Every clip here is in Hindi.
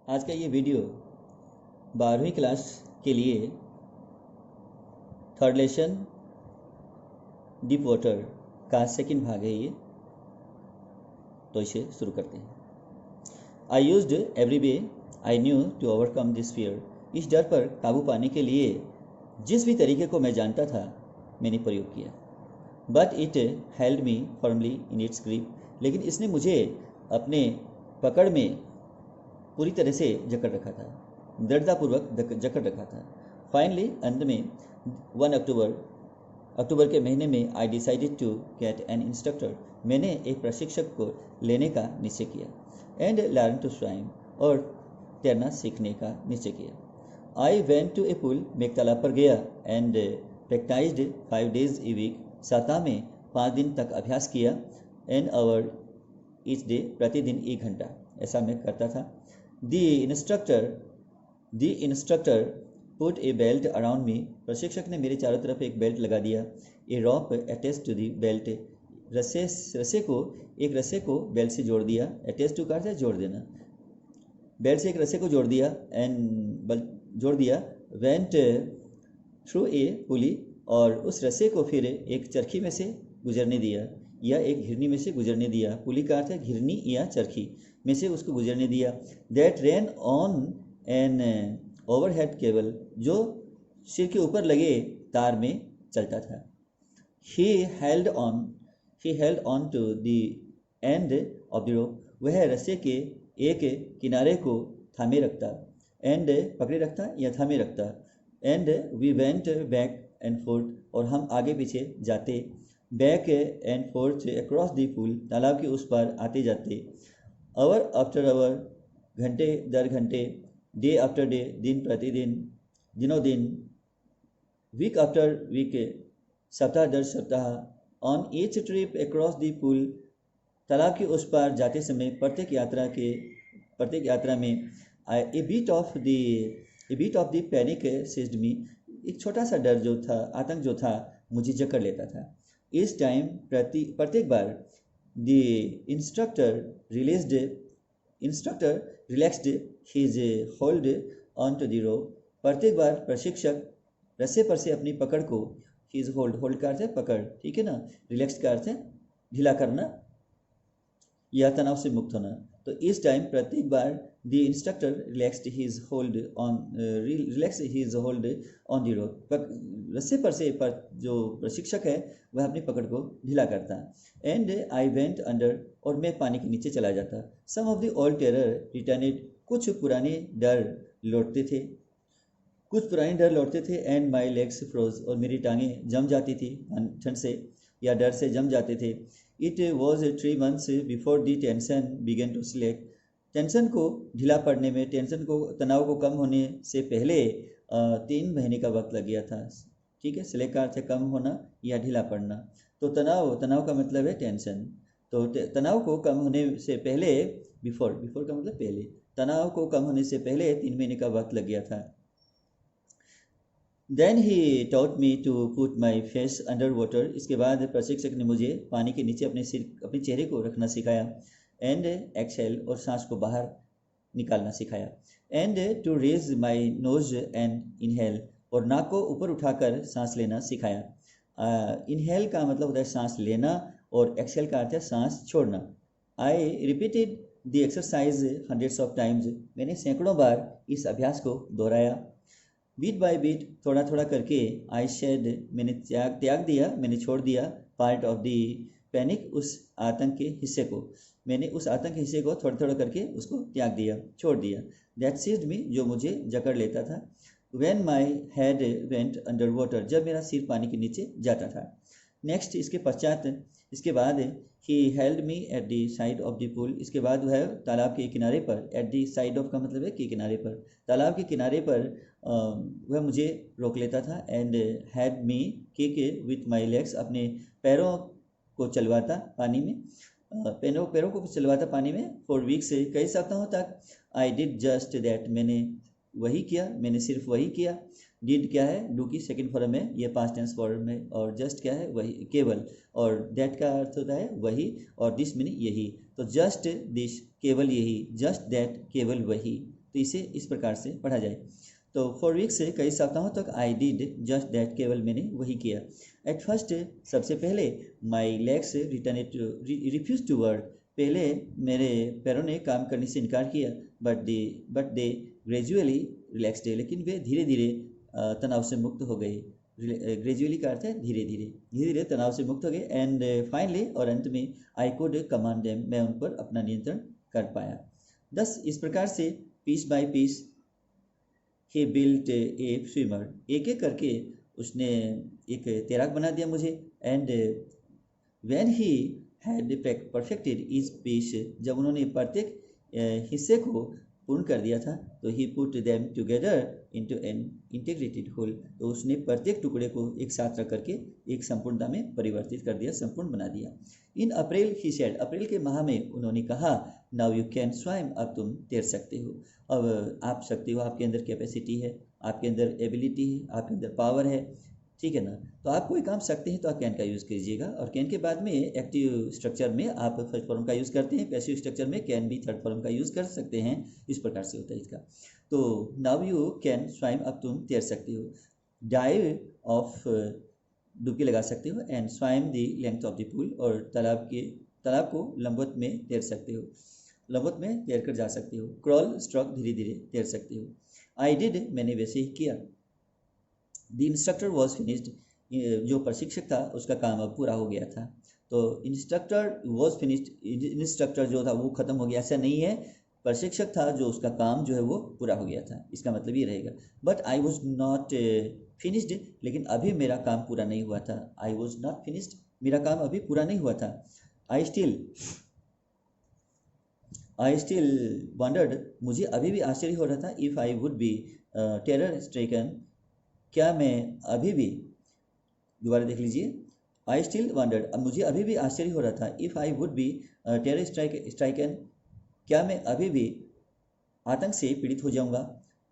आज का ये वीडियो 12वीं क्लास के लिए थर्ड लेसन डीप वाटर का सेकंड भाग है ये। तो इसे शुरू करते हैं। I used every way I knew to overcome this fear. इस डर पर काबू पाने के लिए जिस भी तरीके को मैं जानता था मैंने प्रयोग किया। But it held me firmly in its grip. लेकिन इसने मुझे अपने पकड़ में पूरी तरह से जकड़ रखा था, दृढ़तापूर्वक जकड़ रखा था। फाइनली अंत में 1 अक्टूबर के महीने में I decided to get an instructor. मैंने एक प्रशिक्षक को लेने का निश्चय किया। एंड लर्न टू स्विम, और तैरना सीखने का निश्चय किया। I went to a pool, मैं एक तालाब पर गया। And practised 5 days a week, सप्ताह में 5 दिन तक अभ्यास किया। एन आवर ईच डे, प्रतिदिन 1 घंटा ऐसा मैं करता था। The instructor put A belt around me, प्रशिक्षक ने मेरे चारों तरफ एक बेल्ट लगा दिया। ए रॉप अटैच टू द बेल्ट, एक रस्से को बेल्ट से जोड़ दिया। अटैच टू का अर्थ है जोड़ देना। बेल्ट से एक रस्से को जोड़ दिया वेंट थ्रू ए पुली, और उस रस्से को फिर एक चरखी में से गुजरने दिया या एक घिरनी में से गुजरने दिया। पुली का अर्थ है घिरनी या चरखी में से उसको गुजरने दिया। That ran on an overhead cable, जो सिर के ऊपर लगे तार में चलता था। He held on to the end of the rope, वह रस्से के एक किनारे को थामे रखता, एंड पकड़े रखता या थामे रखता। And we went back and forth, और हम आगे पीछे जाते। Back and forth across the pool, तालाब के उस पार आते जाते। आवर आफ्टर आवर, घंटे दर घंटे। डे आफ्टर डे, दिन प्रतिदिन, दिनों दिन। वीक आफ्टर वीक, सप्ताह दर सप्ताह। On each trip across the pool, तालाब के उस पार जाते समय प्रत्येक यात्रा में a bit of the panic seized me, एक छोटा सा डर जो था, आतंक जो था, मुझे जकड़ लेता था। इस टाइम प्रत्येक बार the instructor relaxed his hold on to the rope, प्रत्येक बार प्रशिक्षक रस्से पर से अपनी पकड़ को, हिज होल्ड का अर्थ है पकड़, ठीक है ना। रिलैक्स का अर्थ है ढीला करना या तनाव से मुक्त होना। तो इस टाइम प्रत्येक बार the instructor relaxed his hold on the rope, रस्से पर से जो प्रशिक्षक है वह अपनी पकड़ को ढीला करता। एंड आई वेंट अंडर, और मैं पानी के नीचे चला जाता। सम ऑफ द ओल्ड टेरर रिटर्नेड, कुछ पुराने डर लौटते थे। एंड माई लेग्स फ्रोज, और मेरी टांगें जम जाती थी ठंड से या डर से जम जाते थे। It was 3 months before the tension began to slack, टेंशन को ढीला पड़ने में, तनाव को कम होने से पहले 3 महीने का वक्त लग गया था, ठीक है। स्लेक का अर्थ है कम होना या ढीला पड़ना। तो तनाव का मतलब है टेंशन। तो तनाव को कम होने से पहले, बिफोर का मतलब पहले, तनाव को कम होने से पहले 3 महीने का वक्त लग गया था। Then he taught me to put my face under water, इसके बाद प्रशिक्षक ने मुझे पानी के नीचे अपने चेहरे को रखना सिखाया। एंड एक्सहेल, और सांस को बाहर निकालना सिखाया। And to raise my nose and inhale, और नाक को ऊपर उठाकर सांस लेना सिखाया। इनहेल का मतलब होता है सांस लेना, और एक्सहेल का अर्थ है सांस छोड़ना। I repeated the exercise hundreds of times, मैंने सैकड़ों बार इस अभ्यास को दोहराया। बीट बाय बीट, थोड़ा थोड़ा करके। आई शेड, मैंने त्याग दिया, मैंने छोड़ दिया। पार्ट ऑफ द पैनिक, उस आतंक के हिस्से को, मैंने उस आतंक के हिस्से को थोड़ा थोड़ा करके उसको त्याग दिया, छोड़ दिया। दैट सीज्ड मी, जो मुझे जकड़ लेता था। When my head went under water, जब मेरा सिर पानी के नीचे जाता था। नेक्स्ट, इसके बाद he held me at the side of the pool, इसके बाद वह तालाब के किनारे पर, एट द साइड ऑफ का मतलब है कि किनारे पर, तालाब के किनारे पर वह मुझे रोक लेता था। And had me kick with my legs, अपने पैरों को चलवाता पानी में, पैरों को चलवाता पानी में। फॉर वीक्स, कई सप्ताहों तक। आई डिड जस्ट दैट, मैंने सिर्फ वही किया। डिड क्या है, डू की सेकंड फॉर्म है, ये पास्ट टेंस फॉर्म है। और जस्ट क्या है, वही, केवल। और दैट का अर्थ होता है वही, और दिस मीनिंग यही। तो जस्ट दिस, केवल यही, जस्ट दैट, केवल वही। तो इसे इस प्रकार से पढ़ा जाए। तो फॉर वीक्स कई सप्ताहों तक आई डिड जस्ट दैट, केवल मैंने वही किया। एट फर्स्ट सबसे पहले my legs refuse to work, पहले मेरे पैरों ने काम करने से इनकार किया। बट दे ग्रेजुअली रिलैक्सड, लेकिन वे धीरे धीरे तनाव से मुक्त हो गए। ग्रेजुअली का अर्थ है धीरे धीरे, धीरे धीरे तनाव से मुक्त हो गए। एंड फाइनली, और अंत में, आई कुड कमांड देम, मैं उन पर अपना नियंत्रण कर पाया। 10 इस प्रकार से piece by piece he built a swimmer, एक एक करके उसने एक तैराक बना दिया मुझे। And when he had perfected each piece, जब उन्होंने प्रत्येक हिस्से को पूर्ण कर दिया था, तो he put them together into an integrated whole, तो उसने प्रत्येक टुकड़े को एक साथ रख करके एक संपूर्णता में परिवर्तित कर दिया, संपूर्ण बना दिया। इन अप्रैल ही सेड, अप्रैल के माह में उन्होंने कहा, नाउ यू कैन स्विम, अब तुम तैर सकते हो, अब आप सकते हो, आपके अंदर कैपेसिटी है, आपके अंदर एबिलिटी है, आपके अंदर पावर है, ठीक है ना। तो आप कोई काम सकते हैं तो आप कैन का यूज़ कीजिएगा। और कैन के बाद में एक्टिव स्ट्रक्चर में आप फर्स्ट फॉर्म का यूज़ करते हैं, पैसिव स्ट्रक्चर में कैन भी थर्ड फॉर्म का यूज़ कर सकते हैं, इस प्रकार से होता है इसका। तो नाउ यू कैन स्विम, अब तुम तैर सकते हो। डाइव ऑफ, डुबकी लगा सकते हो। And swim the length of the pool, और तालाब को लंबवत में तैर सकते हो, लंबवत में तैर कर जा सकते हो। क्रॉल स्ट्रोक, धीरे धीरे तैर सकते हो। आई डिड, मैंने वैसे ही किया। द इंस्ट्रक्टर वॉज फिनिश्ड, जो प्रशिक्षक था उसका काम अब पूरा हो गया था। तो इंस्ट्रक्टर वॉज फिनिश्ड, इंस्ट्रक्टर जो था वो खत्म हो गया, ऐसा नहीं है, प्रशिक्षक था जो उसका काम जो है वो पूरा हो गया था, इसका मतलब ये रहेगा। But I was not finished, लेकिन अभी मेरा काम पूरा नहीं हुआ था। आई वॉज नॉट फिनिश्ड, मेरा काम अभी पूरा नहीं हुआ था। आई स्टिल वंडर्ड, मुझे अभी भी आश्चर्य हो रहा था। If I would be terror stricken, क्या मैं अभी भी, दोबारा देख लीजिए, आई स्टिल वंडर्ड, अब मुझे अभी भी आश्चर्य हो रहा था। If I would be terror stricken, क्या मैं अभी भी आतंक से पीड़ित हो जाऊंगा।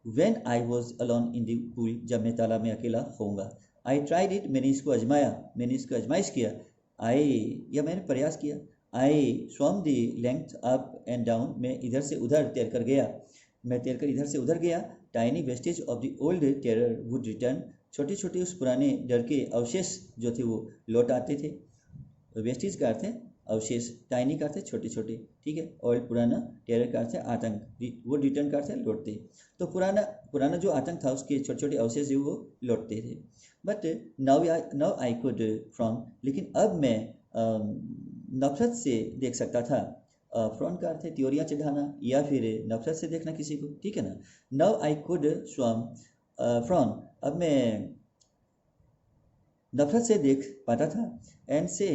When I was alone in the pool, जब मैं तालाब में अकेला होऊंगा। आई ट्राइड इट, मैंने इसको आजमाया, मैंने इसको आजमाइश किया। या मैंने प्रयास किया। I swam the length up and down, मैं इधर से उधर तैर कर गया, मैं तैर कर इधर से उधर गया। Tiny wastage of the old terror would return, छोटे छोटे उस पुराने डर के अवशेष जो थे वो लौट आते थे। वेस्टेज का अर्थ है अवशेष, टाइनी का अर्थ है छोटे छोटे, ठीक है। ओल्ड पुराना, टेरर का अर्थ है आतंक, वो रिटर्न का अर्थ है लौटते। तो पुराना जो आतंक था उसके छोटे छोटे अवशेष जो वो लौटते थे। But now I could from, लेकिन अब मैं नफरत से देख सकता था। फ्रॉन का अर्थ है त्योरियाँ चढ़ाना या फिर नफरत से देखना किसी को, ठीक है ना। नाउ आई कुड स्वम फ्रॉन, अब मैं नफरत से देख पाता था। एंड से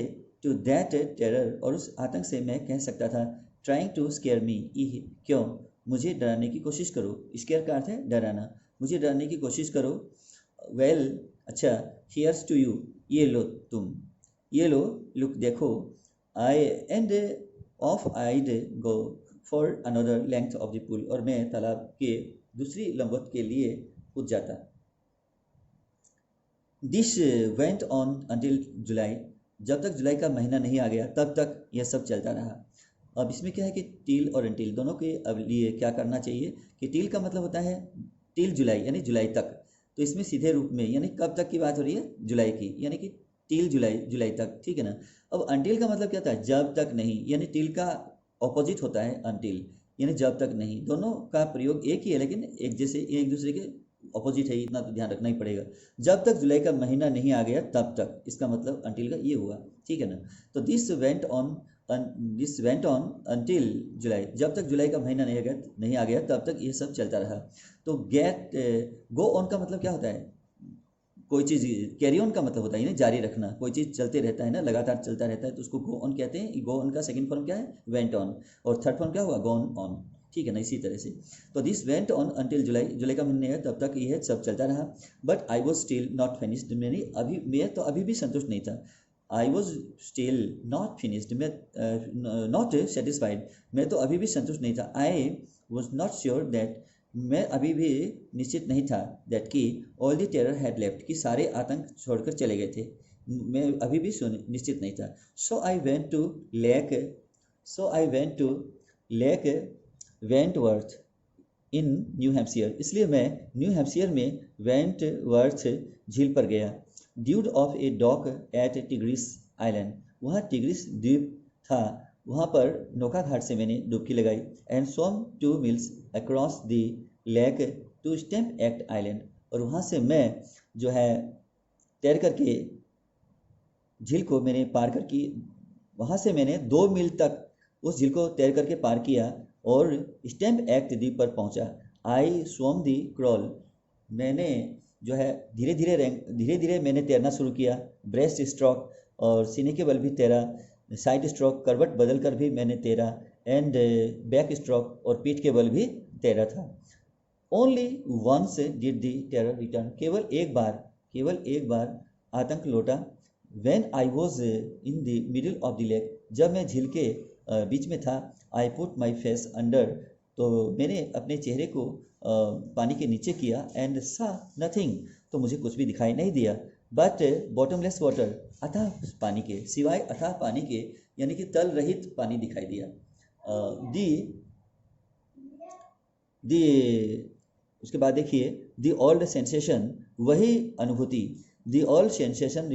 टू दैट टेरर, और उस आतंक से मैं कह सकता था, ट्राइंग टू स्केयर मी, क्यों मुझे डराने की कोशिश करो। स्केयर का अर्थ है डराना, मुझे डराने की कोशिश करो। वेल, अच्छा, हियर्स टू यू, ये लो तुम, ये लो, लुक देखो। I end of I'd go for another length of the pool, और मैं तालाब के दूसरी लंबवत के लिए कूद जाता। दिस वेंट ऑन अंटिल जुलाई, जब तक जुलाई का महीना नहीं आ गया तब तक यह सब चलता रहा। अब इसमें क्या है कि टिल और अंटिल दोनों के अब लिए क्या करना चाहिए कि टिल का मतलब होता है टिल जुलाई, यानी जुलाई तक। तो इसमें सीधे रूप में यानी कब तक की बात हो रही है, जुलाई की, यानी कि टिल जुलाई, जुलाई तक, ठीक है ना। अब अंटिल का मतलब क्या होता है, जब तक नहीं, यानी टिल का ऑपोजिट होता है अंटिल, यानी जब तक नहीं। दोनों का प्रयोग एक ही है लेकिन एक जैसे एक दूसरे के ऑपोजिट है, इतना तो ध्यान रखना ही पड़ेगा। जब तक जुलाई का महीना नहीं आ गया तब तक, इसका मतलब अंटिल का ये हुआ, ठीक है ना। तो दिस वेंट ऑन अंटिल जुलाई, जब तक जुलाई का महीना नहीं आ गया तब तक ये सब चलता रहा। तो गो ऑन का मतलब क्या होता है, कोई चीज़ कैरी ऑन का मतलब होता है यानी जारी रखना, कोई चीज़ चलते रहता है ना, लगातार चलता रहता है, तो उसको गो ऑन कहते हैं। गो ऑन का सेकंड फॉर्म क्या है, वेंट ऑन, और थर्ड फॉर्म क्या हुआ, गॉन ऑन, ठीक है ना, इसी तरह से। तो दिस वेंट ऑन अंटिल जुलाई, जुलाई का महीने है तब तक यह सब चलता रहा। But I was still not finished, मैं तो अभी भी संतुष्ट नहीं था। I was still not finished, मैं नॉट सेटिस्फाइड, मैं तो अभी भी संतुष्ट नहीं था। I was not sure that, मैं अभी भी निश्चित नहीं था, दैट कि all the terror had left, कि सारे आतंक छोड़कर चले गए थे, मैं अभी भी निश्चित नहीं था। So I went to Lake Wentworth, in New Hampshire, इसलिए मैं न्यू हैम्पशियर में वेंटवर्थ झील पर गया। Dived off a dock at Tigris Island, वहाँ टिग्रिस द्वीप था, वहाँ पर नौका घाट से मैंने डुबकी लगाई। And swam 2 miles across the lake to Stamp Act Island, और वहाँ से मैं जो है तैर करके झील को मैंने पार करके, वहाँ से मैंने 2 मील तक उस झील को तैर करके पार किया और स्टैम्प एक्ट द्वीप पर पहुँचा। आई स्वम दी क्रॉल, मैंने जो है धीरे धीरे मैंने तैरना शुरू किया। ब्रेस्ट स्ट्रोक और सीने के बल भी तैरा, साइड स्ट्रोक करवट बदल कर भी मैंने तैरा, एंड बैक स्ट्रोक और पीठ के बल भी तैरा था। Only once did the terror return, केवल एक बार आतंक लौटा। When I was in the middle of the lake, जब मैं झील के बीच में था। I put my face under, तो मैंने अपने चेहरे को पानी के नीचे किया। एंड सा नथिंग, तो मुझे कुछ भी दिखाई नहीं दिया। बट बॉटमलेस वाटर, अथाह पानी के, सिवाय अथाह पानी के, यानी कि तल रहित पानी दिखाई दिया। उसके बाद देखिए, दी ओल्ड सेंसेशन, वही अनुभूति, the old sensation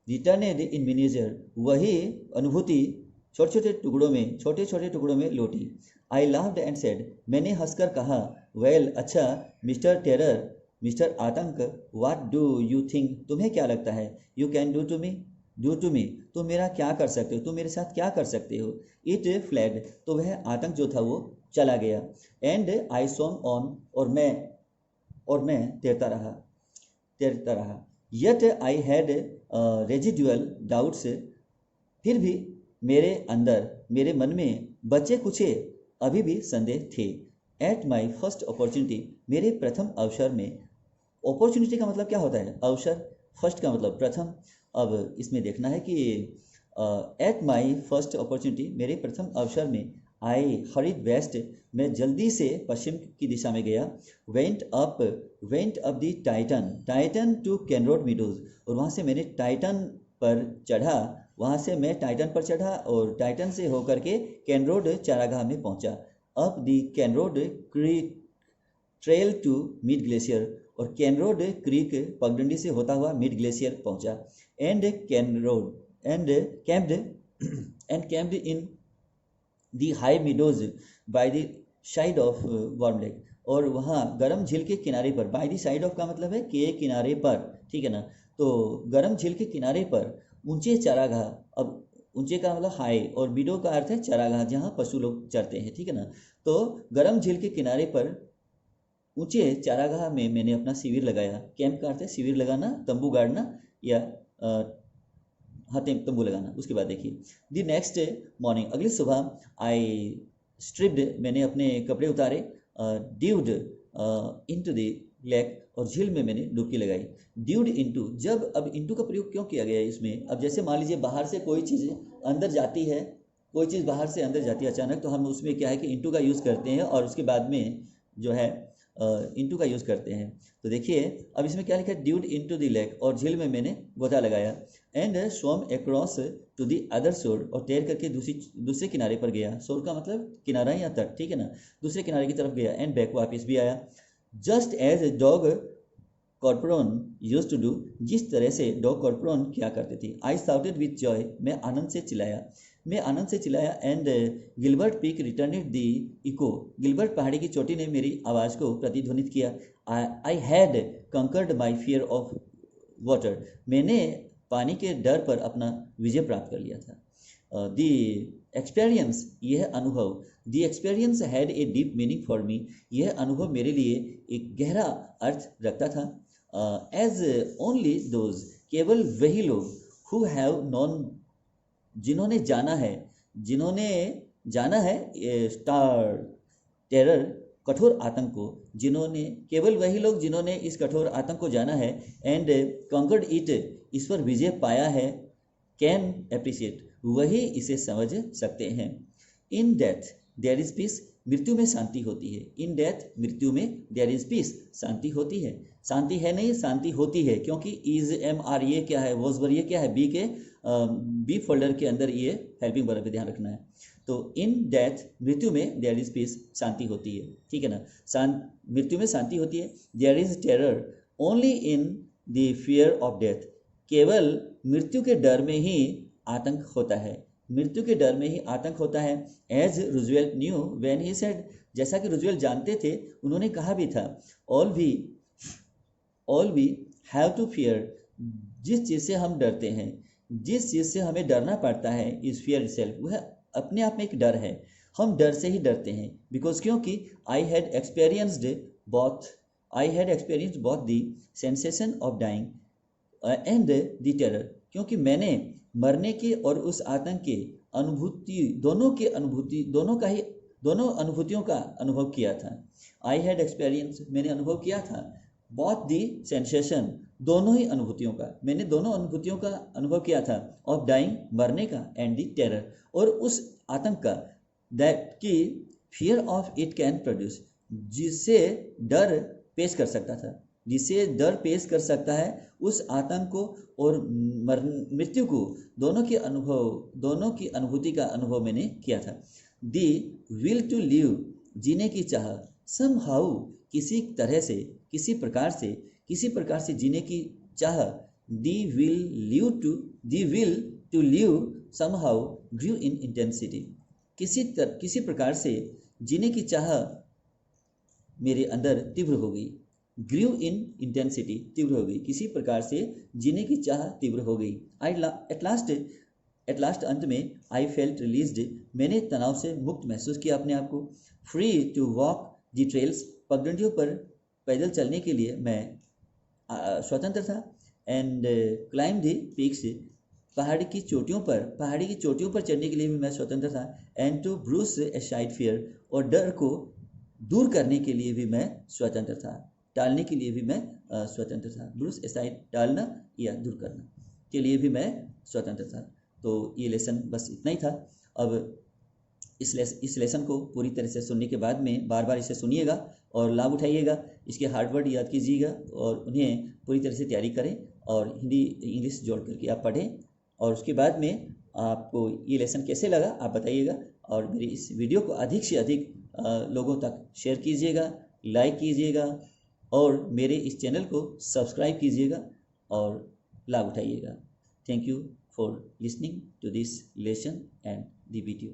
returned in miniature, वही अनुभूति छोटे छोटे टुकड़ों में लौटी। आई लाफ्ड एंड सेड, मैंने हंसकर कहा। वेल, अच्छा मिस्टर टेरर, मिस्टर आतंक, व्हाट डू यू थिंक, तुम्हें क्या लगता है? You can do to me, तुम मेरा क्या कर सकते हो, तुम मेरे साथ क्या कर सकते हो? इट फ्लैड, तो वह आतंक जो था वो चला गया। एंड आई स्वम ऑन, और मैं तैरता रहा। Yet I had residual doubts, फिर भी मेरे मन में बचे कुछ अभी भी संदेह थे। एट माई फर्स्ट अपॉर्चुनिटी, मेरे प्रथम अवसर में, अपॉर्चुनिटी का मतलब क्या होता है? अवसर, फर्स्ट का मतलब प्रथम। अब इसमें देखना है कि एट माई फर्स्ट अपॉर्चुनिटी, मेरे प्रथम अवसर में, आई हरिड वेस्ट, मैं जल्दी से पश्चिम की दिशा में गया। Went up the Tieton to Conrad Meadows, और वहाँ से मैंने टाइटन पर चढ़ा, और टाइटन से होकर के कैनरोड चारागाह में पहुंचा। Up the Conrad Creek Trail to Meade Glacier, और कैनरोड क्रीक पगडंडी से होता हुआ मिड ग्लेशियर पहुंचा। And camped in the high meadows by the side of Warm Lake, और वहाँ गर्म झील के किनारे पर, बाय द साइड ऑफ का मतलब है के किनारे पर, ठीक है ना? तो गर्म झील के किनारे पर ऊंचे चारागाह, अब ऊंचे का मतलब हाई, और मीडो का अर्थ है चारागाह, जहाँ पशु लोग चरते हैं, ठीक है ना? तो गर्म झील के किनारे पर ऊंचे चारागाह में मैंने अपना शिविर लगाया। कैंप का अर्थ है शिविर लगाना, तंबू गाड़ना, या तंबू लगाना। उसके बाद देखिए, द नेक्स्ट मॉर्निंग, अगली सुबह, आई स्ट्रिप्ड, मैंने अपने कपड़े उतारे। ड्यूड इनटू द लेक, और झील में मैंने डुबकी लगाई। ड्यूड इनटू, जब अब इनटू का प्रयोग क्यों किया गया है इसमें? अब जैसे मान लीजिए बाहर से कोई चीज़ अंदर जाती है, अचानक, तो हम उसमें क्या है कि इनटू का यूज़ करते हैं, और उसके बाद में जो है इनटू का यूज़ करते हैं। तो देखिए अब इसमें क्या लिखा है? ड्यूड इनटू द लेक, और झील में मैंने गोता लगाया। And swam across to the other shore, और तैर करके दूसरे किनारे पर गया। शोर का मतलब किनारा या तट, ठीक है ना? दूसरे किनारे की तरफ गया। एंड बैक, वापस भी आया। Just as Doug Corpron used to do, जिस तरह से डॉग कॉर्पोरन क्या करते थे। आई साउटेड विथ जॉय, मैं आनंद से चिल्लाया। And Gilbert Peak returned the echo, Gilbert पहाड़ी की चोटी ने मेरी आवाज़ को प्रतिध्वनित किया। I had conquered my fear of water, मैंने पानी के डर पर अपना विजय प्राप्त कर लिया था। द एक्सपीरियंस, यह अनुभव, the experience had a deep meaning for me, यह अनुभव मेरे लिए एक गहरा अर्थ रखता था। एज ओनली दोज, केवल वही लोग, हु हैव नॉन, जिन्होंने जाना है स्टार टेरर, कठोर आतंक को, केवल वही लोग जिन्होंने इस कठोर आतंक को जाना है। एंड कॉन्कर्ड इट, इस पर विजय पाया है। कैन एप्रिशिएट, वही इसे समझ सकते हैं। In death there is peace, मृत्यु में शांति होती है। इन डेथ, मृत्यु में, देयर इज पीस, शांति होती है। शांति है नहीं, शांति होती है, क्योंकि इज MR ये क्या है, वॉज वर ये क्या है, बी फोल्डर के अंदर ये हेल्पिंग वर्ब पे ध्यान रखना है। तो इन डेथ, मृत्यु में, देयर इज पीस, शांति होती है, ठीक है ना। मृत्यु में शांति होती है। There is terror only in the fear of death, केवल मृत्यु के डर में ही आतंक होता है, मृत्यु के डर में ही आतंक होता है। As Roosevelt knew when he said, जैसा कि रूजवेल्ट जानते थे, उन्होंने कहा भी था, all we have to fear, जिस चीज़ से हम डरते हैं, जिस चीज़ से हमें डरना पड़ता है, इज फियर इटसेल्फ, वह अपने आप में एक डर है, हम डर से ही डरते हैं। बिकॉज, क्योंकि I had experienced both the sensation of dying and the terror, क्योंकि मैंने मरने के और उस आतंक के अनुभूति, दोनों अनुभूतियों का अनुभव किया था। आई हैड एक्सपीरियंस, मैंने अनुभव किया था, बोथ दी सेंसेशन, दोनों ही अनुभूतियों का, मैंने दोनों अनुभूतियों का अनुभव किया था, ऑफ डाइंग, मरने का, एंड दी टेरर, और उस आतंक का, दैट की fear of it can produce, जिससे डर पेश कर सकता था, जिसे डर पेश कर सकता है, उस आतंक को और मृत्यु को, दोनों की अनुभूति का अनुभव मैंने किया था। दी विल टू लिव, जीने की चाह, समहाउ, किसी तरह से, किसी प्रकार से जीने की चाह, the will to live somehow grew in intensity, किसी प्रकार से जीने की चाह मेरे अंदर तीव्र हो गई, ग्रू इन इंटेंसिटी, तीव्र हो गई, किसी प्रकार से जीने की चाह तीव्र हो गई। एट लास्ट अंत में, आई फेल्ट रिलीज्ड, मैंने तनाव से मुक्त महसूस किया अपने आप को। Free to walk the trails, पगडंडियों पर पैदल चलने के लिए मैं स्वतंत्र था। एंड क्लाइम दी पीक्स, पहाड़ी की चोटियों पर चढ़ने के लिए भी मैं स्वतंत्र था। And to brush aside fear, और डर को दूर करने के लिए भी मैं स्वतंत्र था, टालने के लिए भी मैं स्वतंत्र था। ब्रूस एसाइड, टालना या दूर करना के लिए भी मैं स्वतंत्र था। तो ये लेसन बस इतना ही था। अब इस लेसन को पूरी तरह से सुनने के बाद में बार बार इसे सुनिएगा और लाभ उठाइएगा, इसके हार्ड वर्ड याद कीजिएगा और उन्हें पूरी तरह से तैयारी करें, और हिंदी इंग्लिश जोड़ करके आप पढ़ें, और उसके बाद में आपको ये लेसन कैसे लगा आप बताइएगा, और मेरी इस वीडियो को अधिक से अधिक लोगों तक शेयर कीजिएगा, लाइक कीजिएगा, और मेरे इस चैनल को सब्सक्राइब कीजिएगा और लाभ उठाइएगा। Thank you for listening to this lesson and the video.